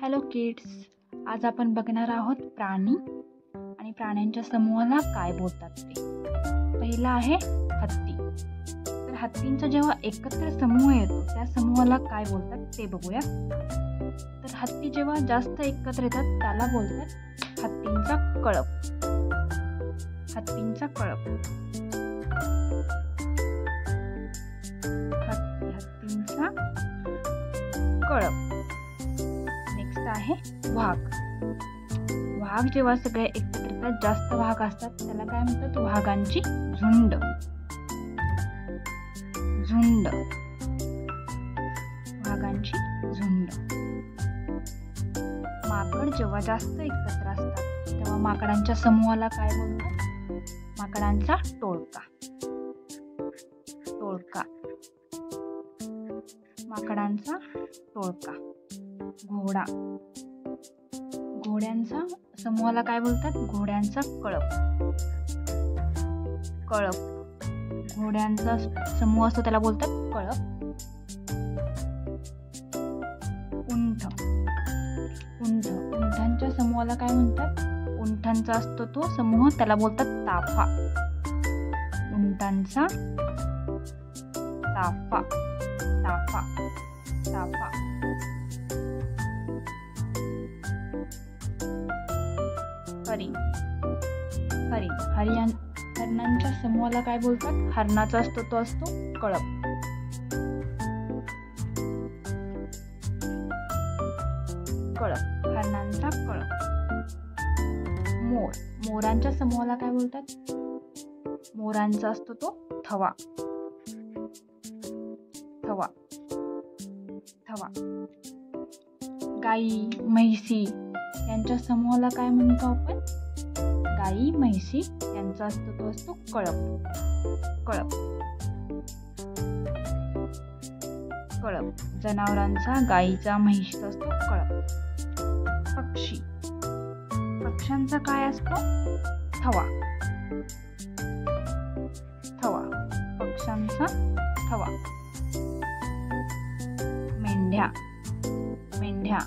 Hello kids, आज आपण बघणार आहोत प्राणी आणि प्राण्यांच्या समूहाला काय बोलतात ते. पहिला आहे हत्ती. तर हत्तींचा जेव्हा एकत्र समूह येतो त्या समूहाला काय बोलतात ते बघूया. तर हत्ती जेव्हा जास्त एकत्र येतात त्याला बोलतात हत्तींचा कळप. हत्तींचा कळप. हत्तींचा कळप. नेक्स्ट आहे वाघ. वाघ जेव्हा सगळे एकत्र येतात, जास्त वाघ असतात, त्याला काय म्हणतात? वाघांची झुंड. झुंड. वाघांची झुंड. माकड जेव्हा जास्त एकत्र असतात तेव्हा माकडांच्या समूहाला काय बोलतात? माकडांचा टोळका. टोळका. माकडांचा टोळका. घोडा. घोड्यांचा समूहाला काय बोलतात? घोड्यांचा कळप. कळप. घोड्यांचा समूह असतो त्याला बोलतात कळप. उंट. उंट. उंटांच्या समूहाला काय म्हणतात? उंटांचा असतो तो समूह त्याला बोलतात ताफा. उंटांचा ताफा. ताफा. ताफा. हरिण. हरिण. हरणांच्या समूहाला काय बोलतात? हरणाचा असतो तो असतो कळप. कळप. हरणांचा कळप. मोर. मोरांच्या समूहाला काय बोलतात? मोरांचा असतो तो थवा. थवा. थवा. गाई, म्हैसी यांच्या समूहाला काय म्हणतो आपण? गाई, म्हैसी यांचा असतो तो असतो कळप. कळप. कळप. जनावरांचा गाईचा, म्हैशीचा असतो कळप. पक्षी. पक्ष्यांचा काय असतो? थवा. थवा. पक्ष्यांचा थवा. मेंढ्या. मेंढ्या.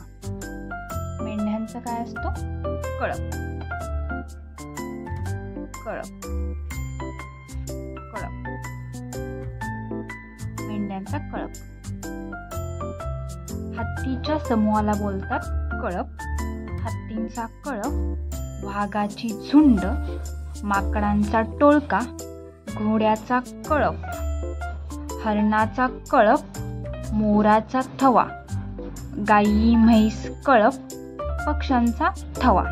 मेंढ्यांचा काय असतो? कळप. कळप. कळप. मेंढ्यांचा कळप. हत्तीच्या समूहाला बोलतात कळप. हत्तींचा कळप. वाघाची झुंड. माकडांचा टोळका. घोड्याचा कळप. हरणाचा कळप. मोराचा थवा. गाई, म्हैस कळप. पक्ष्यांचा थवा.